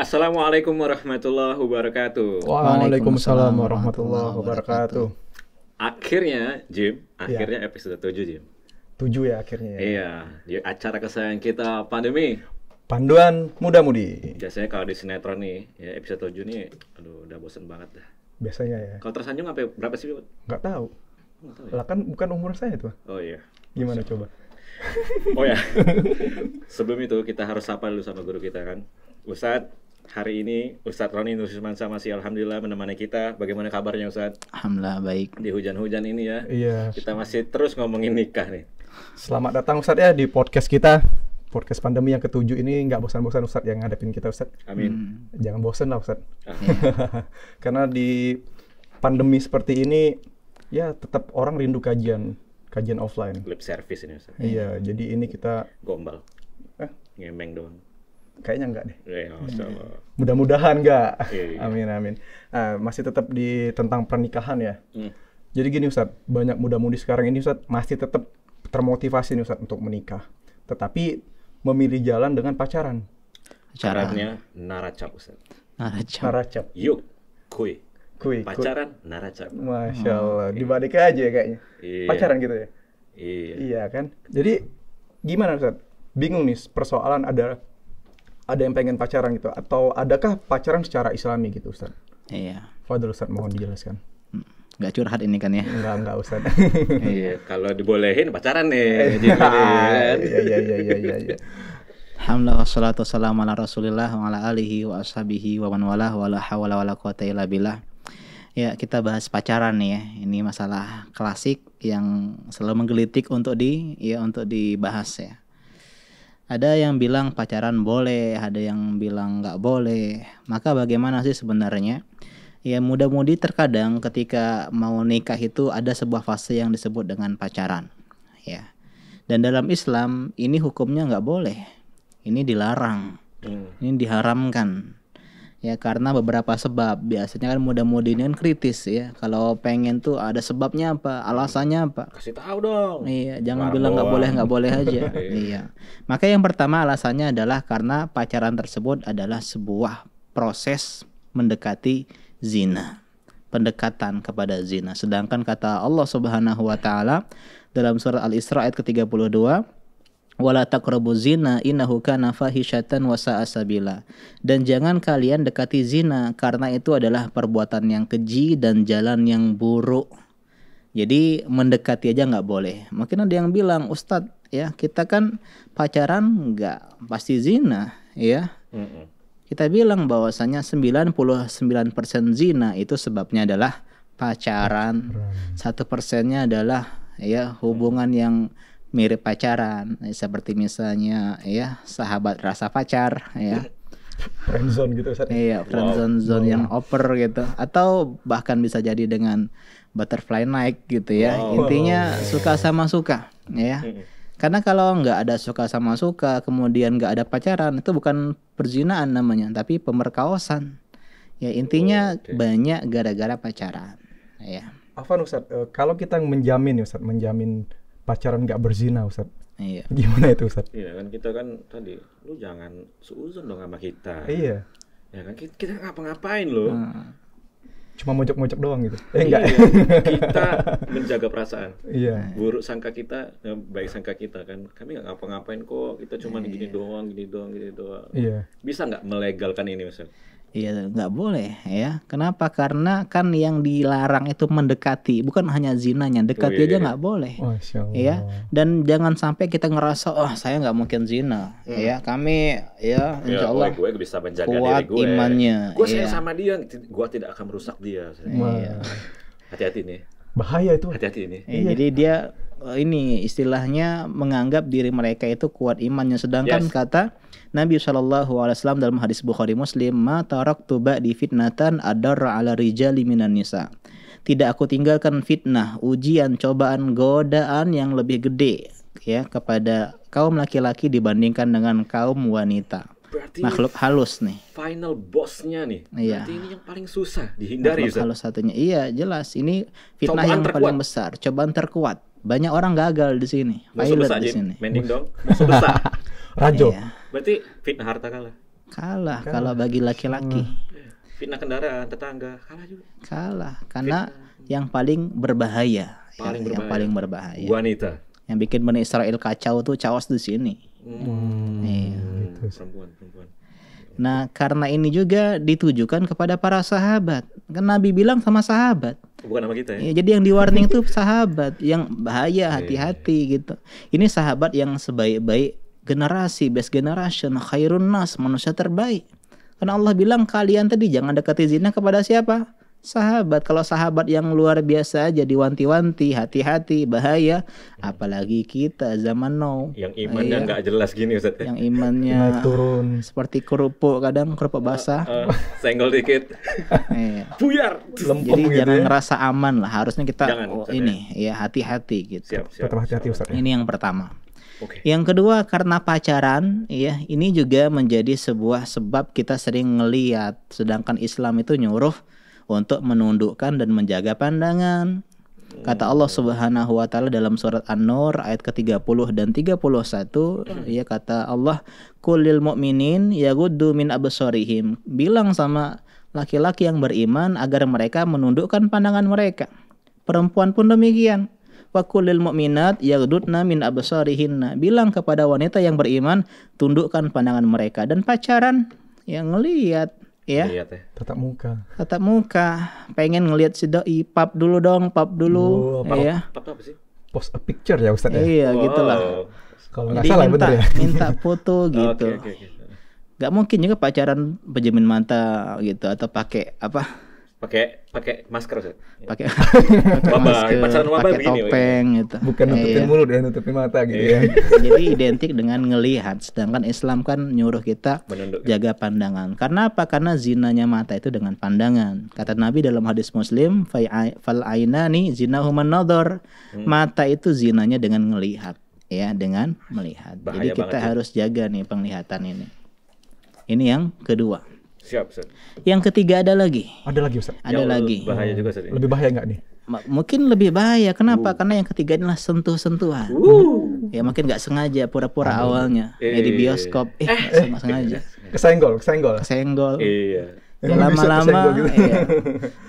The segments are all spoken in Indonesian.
Assalamualaikum warahmatullahi wabarakatuh. Waalaikumsalam warahmatullahi wabarakatuh. Akhirnya, Jim, episode 7, Jim. 7 ya akhirnya ya. Iya, di acara kesayangan kita pandemi. Panduan muda-mudi. Biasanya kalau di sinetron nih, ya episode 7 nih, aduh udah bosen banget dah. Biasanya ya. Kalau tersanjung sampai berapa sih? Nggak tahu. Nggak tahu ya? Lah kan bukan umur saya tuh. Oh iya. Gimana coba? Oh ya. Sebelum itu kita harus sapa dulu sama guru kita kan. Ustadz, hari ini Ustadz Roni Nursimansa masih alhamdulillah menemani kita. Bagaimana kabarnya Ustadz? Alhamdulillah baik. Di hujan-hujan ini ya. Iya. Kita masih terus ngomongin nikah nih. Selamat datang Ustadz ya di podcast kita. Podcast pandemi yang ke-7 ini nggak bosan-bosan Ustadz yang ngadepin kita Ustadz. Amin. Jangan bosan lah Ustadz. Ah. Karena di pandemi seperti ini ya tetap orang rindu kajian offline. Lip service ini Ustadz. Iya, jadi ini kita Gombal. Ngemeng doang. kayaknya enggak deh. Ya, masalah. Mudah-mudahan enggak. Iya. Amin. Masih tetap di tentang pernikahan ya. Jadi gini Ustadz, banyak muda-mudi sekarang ini Ustadz masih tetap termotivasi nih Ustadz untuk menikah. Tetapi memilih jalan dengan pacaran. Caranya naracap Ustaz. Naracap. Yuk, kuy. Kuy. Pacaran naracap. Masya Allah, dibalik aja ya kayaknya. Iya. Pacaran gitu ya? Iya. Iya kan? Jadi gimana Ustadz? Bingung nih persoalan ada yang pengen pacaran gitu, atau adakah pacaran secara islami gitu Ustadz? Iya. Fadil Ustadz, mohon dijelaskan. Nggak curhat ini kan ya? Enggak Ustadz. Iya, kalau dibolehin pacaran nih. Iya. Alhamdulillah wassalatu wassalamu ala Rasulillah wa ala alihi wa ashabihi wa man walah wa la hawla wa la quwata illa billah. Ya, kita bahas pacaran nih ya. Ini masalah klasik yang selalu menggelitik untuk dibahas ya. Ada yang bilang pacaran boleh, ada yang bilang nggak boleh. Maka bagaimana sih sebenarnya? Ya muda-mudi terkadang ketika mau nikah itu ada sebuah fase yang disebut dengan pacaran. Ya. Dan dalam Islam ini hukumnya nggak boleh. Ini dilarang. Ini diharamkan. Ya karena beberapa sebab. Biasanya kan muda-mudi ini kan kritis ya. Kalau pengen tuh ada sebabnya apa, alasannya apa. Kasih tahu dong. Iya, jangan bilang nggak boleh aja. Iya. Maka yang pertama alasannya adalah karena pacaran tersebut adalah sebuah proses mendekati zina. Pendekatan kepada zina. Sedangkan kata Allah Subhanahu wa taala dalam surat Al-Isra ayat ke-32, wala taqrabuz zina innahu kana fahisyatan wa sa'a sabila. Dan jangan kalian dekati zina karena itu adalah perbuatan yang keji dan jalan yang buruk. Jadi mendekati aja nggak boleh. Mungkin ada yang bilang, Ustadz ya kita kan pacaran nggak pasti zina ya. Kita bilang bahwasanya 99% zina itu sebabnya adalah pacaran. 1%-nya adalah ya hubungan yang mirip pacaran, seperti misalnya ya sahabat rasa pacar ya. Friendzone gitu Ustaz. Iya, friendzone yang oper gitu, atau bahkan bisa jadi dengan butterfly night gitu ya. Intinya suka sama suka ya. Karena kalau nggak ada suka sama suka, kemudian nggak ada pacaran, itu bukan perzinaan namanya, tapi pemerkosaan. Ya intinya banyak gara-gara pacaran. Ya. Afwan Ustaz, kalau kita menjamin pacaran nggak berzina Ustaz. Iya. Gimana itu Ustaz? Iya kan kita kan tadi, lu jangan suuzon dong sama kita. Iya. Ya kan kita ngapa-ngapain loh. Cuma mojok-mojok doang gitu. Enggak. Iya, kita menjaga perasaan. Iya. Buruk sangka kita, baik sangka kita kan. Kami nggak ngapa-ngapain kok. Kita cuma gini doang. Iya. Bisa nggak melegalkan ini Mas? Iya, nggak boleh ya. Kenapa? Karena kan yang dilarang itu mendekati, bukan hanya zinanya. Dekati aja nggak boleh. Masya Allah. Ya. Dan jangan sampai kita ngerasa, oh saya nggak mungkin zina. Ya, kami ya insya Allah gue bisa menjaga kuat diri gue. imannya. Gue sayang sama dia, gue tidak akan merusak dia. Iya. Hati-hati nih. Bahaya itu. Hati-hati ini. Jadi dia ini istilahnya menganggap diri mereka itu kuat imannya, sedangkan kata Nabi SAW dalam hadis Bukhari Muslim, ma taraktu ba'di fitnatan adarra ala rijali minan nisa. Tidak aku tinggalkan fitnah, ujian, cobaan, godaan yang lebih gede ya kepada kaum laki-laki dibandingkan dengan kaum wanita. Berarti makhluk halus nih. Final bossnya nih. Iya. Berarti ini yang paling susah dihindari. Makhluk halus satunya. Iya jelas. Ini fitnah Cobaan yang terkuat. paling besar. Cobaan terkuat. Banyak orang gagal di sini. Musuh Pilot besar di Jin. sini. Mending dong. Musuh besar. Rajo. Iya. Berarti fitnah harta kalah. Kalah kalau bagi laki-laki. Fitnah kendaraan tetangga kalah juga. Kalah karena yang paling berbahaya. Yang paling berbahaya. Wanita. Yang bikin Bani Israel kacau tuh cawas di sini. Iya. Perempuan. Nah, karena ini juga ditujukan kepada para sahabat. Kan Nabi bilang sama sahabat. Bukan sama kita ya. Ya, jadi yang di warning itu sahabat yang bahaya, hati-hati gitu. Ini sahabat yang sebaik-baik generasi, best generation, khairun nas, manusia terbaik. Karena Allah bilang kalian tadi jangan dekati zina kepada siapa? Sahabat. Kalau sahabat yang luar biasa aja diwanti-wanti, hati-hati, bahaya, apalagi kita zaman now. Yang imannya nggak jelas gini Ustaz. Yang imannya turun seperti kerupuk, kadang kerupuk basah. Senggol dikit. Buyar. Jadi jangan ngerasa aman lah. Harusnya kita jangan, ya hati-hati gitu. Siap. Tetap hati-hati Ustaz. Ini yang pertama. Okay. Yang kedua karena pacaran, ya ini juga menjadi sebuah sebab kita sering ngelihat. Sedangkan Islam itu nyuruh untuk menundukkan dan menjaga pandangan. Kata Allah Subhanahu wa taala dalam surat An-Nur ayat ke-30 dan 31, ya kata Allah, "Qulil mu'minin yaghuddu min absarihim." Bilang sama laki-laki yang beriman agar mereka menundukkan pandangan mereka. Perempuan pun demikian. Wa qulil mu'minat yaghdudna min absarihinna. Bilang kepada wanita yang beriman, tundukkan pandangan mereka. Dan pacaran yang ngelihat ya. Tatap muka. Pengen ngelihat si doi, pap dulu dong, pap dulu. Ya. Pap apa sih? Post a picture ya Ustaz ya. Iya, gitulah. Kalau nggak salah bener ya. Minta foto gitu. Okay. Gak mungkin juga pacaran pejamin mata gitu atau pakai apa? Pakai masker Ustaz. Pakai masker, pakai topeng gitu. Bukan nutupin mulut ya, nutupin mata gitu ya. Jadi identik dengan ngelihat, sedangkan Islam kan nyuruh kita jaga pandangan. Karena apa? Karena zinanya mata itu dengan pandangan. Kata Nabi dalam hadis Muslim, fal ainani zinahuman nadhar. Mata itu zinanya dengan ngelihat, ya, dengan melihat. Bahaya. Jadi kita harus jaga nih penglihatan ini. Ini yang kedua. Siap, Ustaz. Yang ketiga ada lagi. Ada lagi Ustaz. Ada lagi. Bahaya juga Ustaz. Lebih bahaya nggak nih? Mungkin lebih bahaya. Kenapa? Karena yang ketiga adalah sentuh-sentuhan. Ya mungkin nggak sengaja pura-pura awalnya. Ya di bioskop. Sama sengaja. Kesenggol. Iya. Ya, lama-lama iya.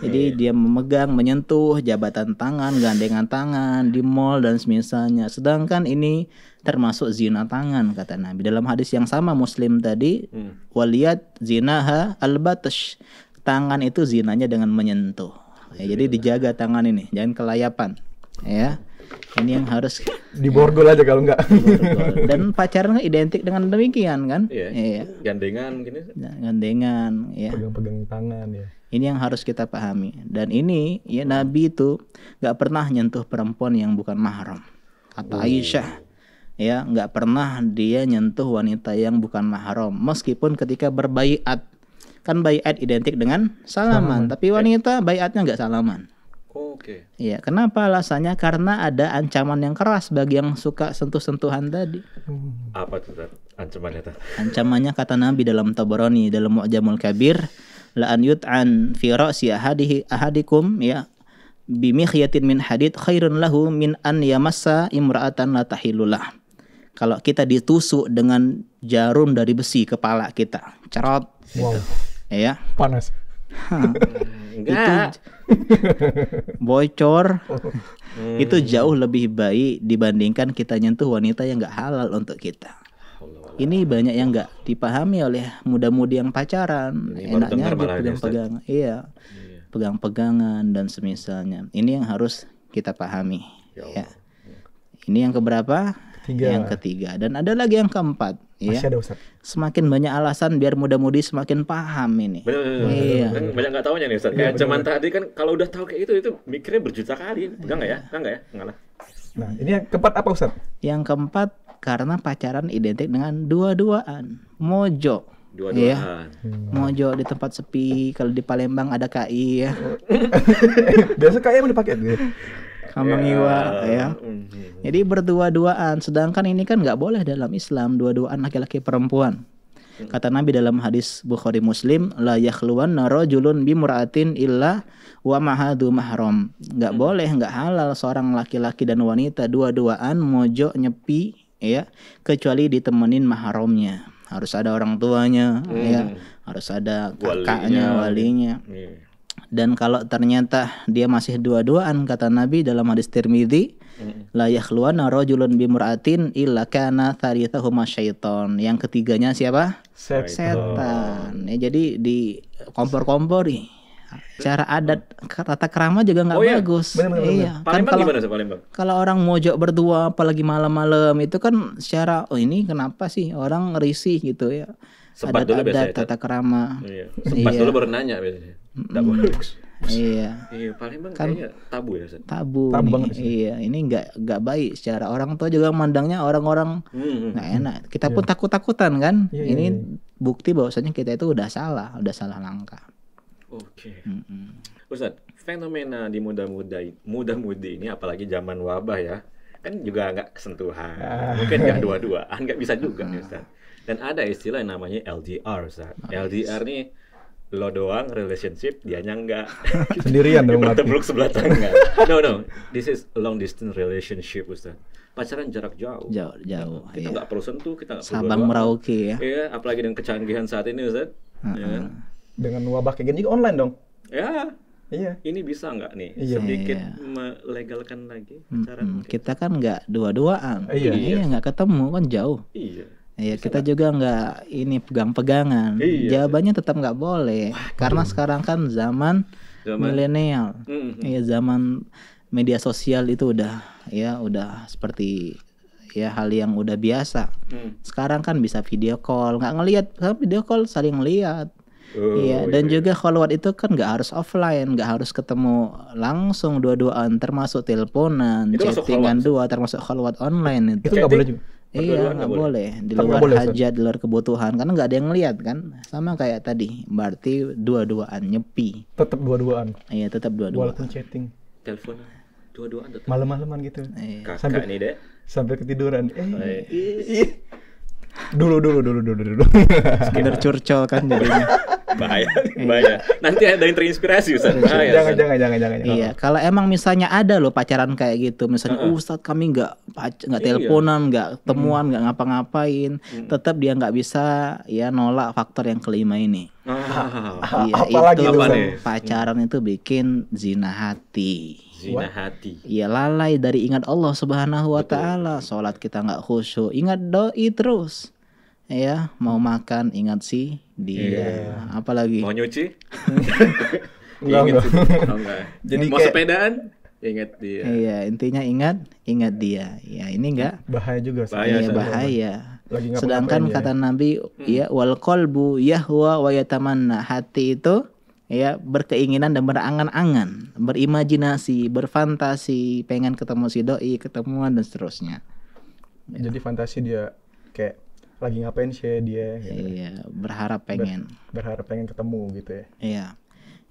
Jadi dia memegang, menyentuh, jabatan tangan, gandengan tangan di mall dan semisalnya. Sedangkan ini termasuk zina tangan kata Nabi. Dalam hadis yang sama Muslim tadi, waliyat zinaha al-batash. Tangan itu zinanya dengan menyentuh. Ya, jadi dijaga tangan ini, jangan kelayapan. Ya. Ini yang harus diborgol aja kalau enggak. Dan pacaran identik dengan demikian kan? Iya. Gandengan gini. Gandengan, ya. Pegang-pegang tangan ya. Ini yang harus kita pahami. Dan ini ya Nabi itu nggak pernah nyentuh perempuan yang bukan mahram. Kata Aisyah, ya nggak pernah dia nyentuh wanita yang bukan mahram. Meskipun ketika berbaiat, kan baiat identik dengan salaman. Tapi wanita baiatnya nggak salaman. Oke. Iya, kenapa alasannya? Karena ada ancaman yang keras bagi yang suka sentuh-sentuhan tadi. Apa tuh ancamannya? Ancamannya kata Nabi dalam Tabarani dalam Mu'jamul Kabir, la an yut'an fi ra'si ahadikum ya bimikhyatin min hadid khairun lahu min an yamassa imra'atan la tahillulah. Kalau kita ditusuk dengan jarum dari besi kepala kita, cerot. Wow. Ya. Panas. Enggak. Itu bocor. Itu jauh lebih baik dibandingkan kita nyentuh wanita yang nggak halal untuk kita. Ini banyak yang nggak dipahami oleh muda-mudi yang pacaran. Enaknya pegang-pegangan, iya, pegang-pegangan dan semisalnya. Ini yang harus kita pahami. Ya. Ini yang keberapa? Yang ketiga. Dan ada lagi yang keempat. Masih ada Ustaz. Semakin banyak alasan biar muda-mudi semakin paham ini. Benar. Iya. Kan banyak nggak tahunya nih Ustaz. Kayak cuman tadi kan kalau udah tahu kayak itu mikirnya berjuta kali. Pegang nggak ya? Enggak lah. Nah, ini yang keempat apa Ustaz? Yang keempat karena pacaran identik dengan dua-duaan. Mojo. Dua-duaan. Ya. Mojo di tempat sepi. Kalau di Palembang ada KI ya. Biasa KI yang dipakai gitu. Kambang Iwa ya. Jadi berdua-duaan. Sedangkan ini kan nggak boleh dalam Islam, dua-duaan laki-laki perempuan. Kata Nabi dalam hadis Bukhari Muslim, la yakhluwanna rajulun bimra'atin illa wa mahadu mahram. Nggak boleh, nggak halal seorang laki-laki dan wanita dua-duaan mojo nyepi ya, kecuali ditemenin mahramnya. harus ada orang tuanya, ya, harus ada kakaknya, walinya. Dan kalau ternyata dia masih dua-duaan, kata Nabi dalam hadis Tirmidzi, la yakhluwana rajulun bimra'atin illa kana thalithahuma syaiton. Yang ketiganya siapa? Setan. Ya, jadi di kompor-kompori. Cara adat tata kerama juga nggak bagus. Iya. Kan kalau orang mojok berdua apalagi malam-malam itu kan secara ini kenapa sih orang risih gitu ya. Adat tata kerama. Sempat dulu baru nanya biasanya. Enggak boleh. Iya. Iya, Palembang kan kayaknya tabu ya, Ustaz. Tabu banget sih. Iya, ini nggak baik secara orang tua juga mandangnya orang-orang nggak enak. Kita pun takut-takutan kan. Ini bukti bahwasanya kita itu udah salah langkah. Oke. Ustaz, fenomena di muda-mudi ini apalagi zaman wabah ya, kan juga nggak kesentuhan. Mungkin nggak dua-duaan, nggak bisa juga nih Ustaz. Dan ada istilah yang namanya LDR, Ustaz. LDR nih lo doang relationship, dianya enggak. Sendirian dong mati. Peluk sebelah tangan. No. This is long distance relationship, Ustaz. Pacaran jarak jauh. Jauh. Kita nggak perlu sentuh, kita nggak perlu Sabang Merauke ya. Iya, apalagi dengan kecanggihan saat ini, Ustaz. Ya. Dengan wabah kayak gini juga online dong. Ya. Iya. Ini bisa nggak nih sedikit melegalkan lagi pacaran? Kita kan nggak dua-duaan. Iya. Nggak ketemu kan jauh. Iya. Ya kita juga nggak ini pegang-pegangan. Jawabannya tetap nggak boleh. Karena sekarang kan zaman milenial. Ya zaman media sosial itu udah seperti ya hal yang udah biasa. Sekarang kan bisa video call, nggak ngelihat, video call saling ngelihat. Iya, dan juga khalwat itu kan nggak harus offline, nggak harus ketemu langsung dua-duaan, termasuk teleponan, chattingan termasuk khalwat online itu. Itu nggak boleh juga. Iya, nggak boleh di luar hajat, di luar kebutuhan, karena nggak ada yang ngelihat kan. Sama kayak tadi, berarti dua-duaan nyepi. Tetap dua-duaan. Iya, tetap dua-duaan. Walaupun chatting. Telepon dua-duaan tetap. Malam-malaman gitu. Kakak nih deh. Sampai ketiduran. Dulu. Sekedar curcol kan jadinya. Bahaya. Nanti ada yang terinspirasi, Ustaz. Jangan. Iya, kalau emang misalnya ada loh pacaran kayak gitu, misalnya Ustaz kami nggak teleponan, nggak temuan, nggak ngapa-ngapain, tetap dia nggak bisa ya nolak faktor yang kelima ini. Apalagi itu nih? Pacaran itu bikin zina hati. Iya, lalai dari ingat Allah Subhanahu wa taala. Salat kita nggak khusyuk, ingat doi terus. Ya, mau makan ingat sih dia. Apalagi mau nyuci? Enggak. Jadi mau sepedaan? Ingat dia. Iya, intinya ingat dia. Ya, ini enggak bahaya juga. Bahaya. Sedangkan kata Nabi, ya wal qalbu yahwa wa yatamanna, hati itu ya berkeinginan dan berangan-angan, berimajinasi, berfantasi, pengen ketemu si doi, ketemuan dan seterusnya. Jadi fantasi dia kayak lagi ngapain sih dia gitu. Iya, berharap pengen ketemu gitu ya. Iya.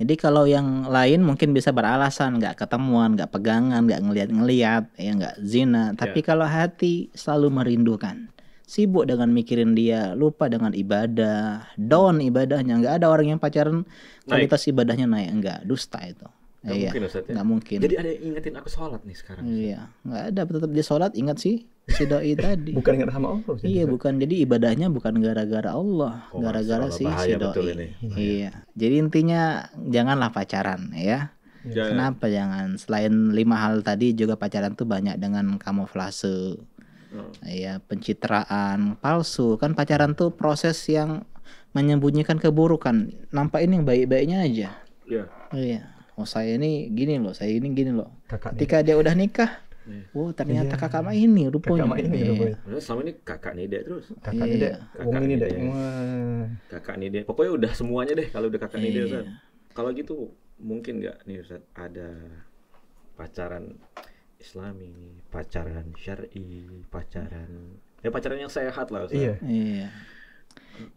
Jadi kalau yang lain mungkin bisa beralasan nggak ketemuan, nggak pegangan, nggak ngelihat, ya nggak zina. Tapi kalau hati selalu merindukan, sibuk dengan mikirin dia, lupa dengan ibadah, down ibadahnya. Nggak ada orang yang pacaran kualitas ibadahnya naik, enggak, dusta itu. Mungkin, Ustaz, ya? Nggak mungkin. Jadi ada yang ingetin aku sholat nih sekarang. Iya, nggak ada, tetap dia sholat, ingat sih si doi tadi. Bukan ingat sama Allah. Iya, bukan. Jadi ibadahnya bukan gara-gara Allah, gara-gara si doi. Iya. Jadi intinya janganlah pacaran ya. Kenapa jangan? Selain 5 hal tadi juga pacaran tuh banyak dengan kamuflase. Ya, pencitraan palsu. Kan pacaran tuh proses yang menyembunyikan keburukan. Nampak ini yang baik-baiknya aja. Iya. Oh, saya ini gini loh, Ketika dia udah nikah, ternyata kakak mah ini rupanya. Selama ini kakak nih deh terus. Kakak nih deh. Kakak nih deh. Pokoknya udah semuanya deh kalau udah kakak nih deh, Ustaz. Kalau gitu mungkin nggak nih Ustaz ada pacaran Islami, pacaran syar'i, pacaran yang sehat lah, Ustaz. Iya.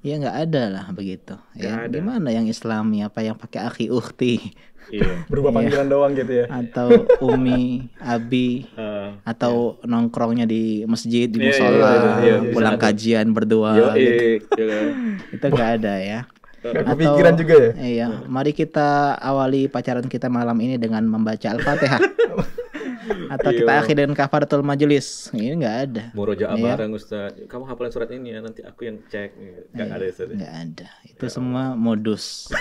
Ya nggak ada lah begitu. Ya gimana yang Islami, apa yang pakai akhi ukhti? Berubah panggilan doang gitu ya. Atau umi, abi, atau nongkrongnya di masjid, di musola, pulang kajian berdua. Gitu. Itu nggak ada ya. Kepikiran juga ya. Iya, mari kita awali pacaran kita malam ini dengan membaca Al-Fatihah. Atau kita akhirin kafaratul majelis. Ini nggak ada. Murojaah Iya. bareng Ustaz. Kamu hafalin surat ini ya, nanti aku yang cek. Nggak ada Ustaz. Nggak ada. Itu semua modus.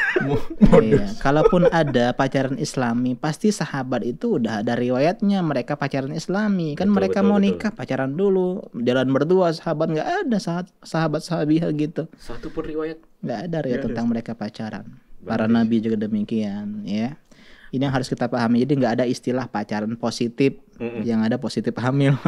Iya. Kalaupun ada pacaran Islami, pasti sahabat itu udah ada riwayatnya mereka pacaran Islami. Kan Betul, mereka betul, mau betul. nikah pacaran dulu, jalan berdua. Sahabat nggak ada sahabat sahabiah gitu. Satu pun riwayat. Nggak ada riwayat tentang mereka pacaran. Para Bagus. nabi juga demikian, ya. Ini yang harus kita pahami. Jadi nggak ada istilah pacaran positif, yang ada positif hamil.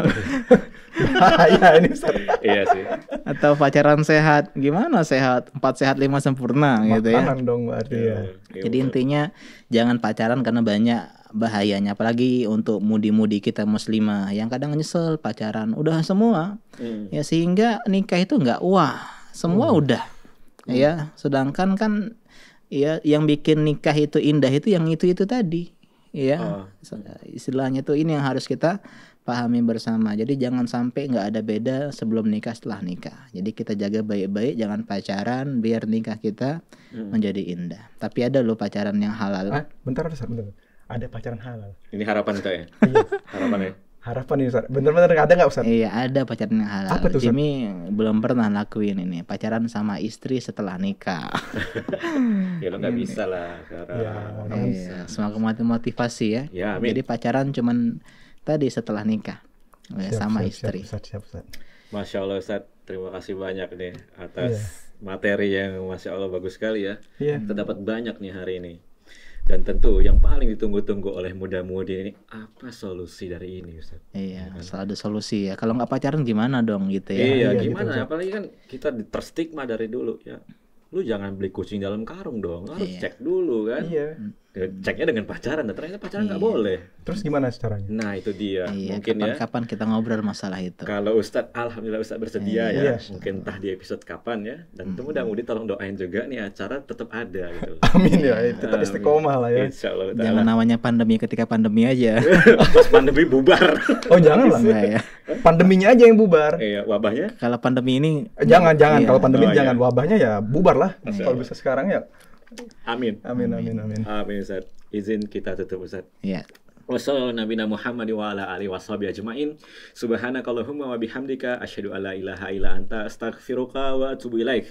Bahaya ini Ustaz. Iya sih. Atau pacaran sehat, gimana sehat? 4 sehat 5 sempurna gitu ya. Makanan dong berarti ya. Jadi intinya jangan pacaran karena banyak bahayanya, apalagi untuk mudi-mudi kita muslimah yang kadang nyesel pacaran udah semua, ya sehingga nikah itu nggak wah, semua udah, ya. Sedangkan kan ya yang bikin nikah itu indah itu yang itu tadi, ya. Istilahnya tuh ini yang harus kita pahami bersama. Jadi jangan sampai nggak ada beda sebelum nikah setelah nikah. Jadi kita jaga baik-baik, jangan pacaran biar nikah kita menjadi indah. Tapi ada loh pacaran yang halal. Bentar Ustaz, bentar. Ada pacaran halal. Ini harapan kita ya. Harapan ya. Harapan nih Ustaz. Bener-bener ada nggak Ustaz? Iya, ada pacaran yang halal. Apa tuh, Ustaz? Jimmy belum pernah lakuin ini, pacaran sama istri setelah nikah. Ya lo nggak bisa lah sekarang. Ya, Iya, semangat motivasi ya. Ya, amin. Jadi pacaran cuman tadi setelah nikah, ya, sama siap, istri. Siap, Ustaz. Masya Allah Ustaz, terima kasih banyak nih atas materi yang Masya Allah bagus sekali ya. Iya. Kita dapat banyak nih hari ini. Dan tentu yang paling ditunggu-tunggu oleh muda-mudi ini, apa solusi dari ini Ustaz? Iya, selalu ada solusi ya. Kalau nggak pacaran gimana dong gitu ya? Iya, Iya, gimana? gitu, Ustaz. Apalagi kan kita terstigma dari dulu ya. Lu jangan beli kucing dalam karung dong, harus cek dulu kan. Iya. Ya, ceknya dengan pacaran, dan ternyata pacaran nggak boleh. Terus gimana caranya? Nah itu dia, Iya, mungkin ya. kapan-kapan kita ngobrol masalah itu. Kalau Ustadz, alhamdulillah Ustadz bersedia Iya. ya. Mungkin entah di episode kapan ya. Dan mudah-mudahan tolong doain juga nih acara tetap ada gitu. Amin ya, tetap Amin. istiqomah lah ya. Insya Allah Jangan namanya pandemi ketika pandemi aja. Pas pandemi bubar. Oh jangan lah. Enggak ya. Pandeminya aja yang bubar. Iya, wabahnya. Kalau pandemi ini Jangan. Iya. Kalau pandemi Oh, jangan. iya. Wabahnya ya bubar lah. Kalau bisa sekarang ya. Amin. Amin. Amin Ustadz. Izin kita tutup Ustadz. ya. Wassalamualaikum nabiyina Muhammad wa ala alihi washabihi ajmain. Subhanakallahumma wa bihamdika asyhadu alla ilaha illa anta astaghfiruka wa atubu ilaik.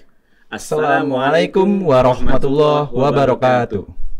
Assalamualaikum warahmatullahi wabarakatuh.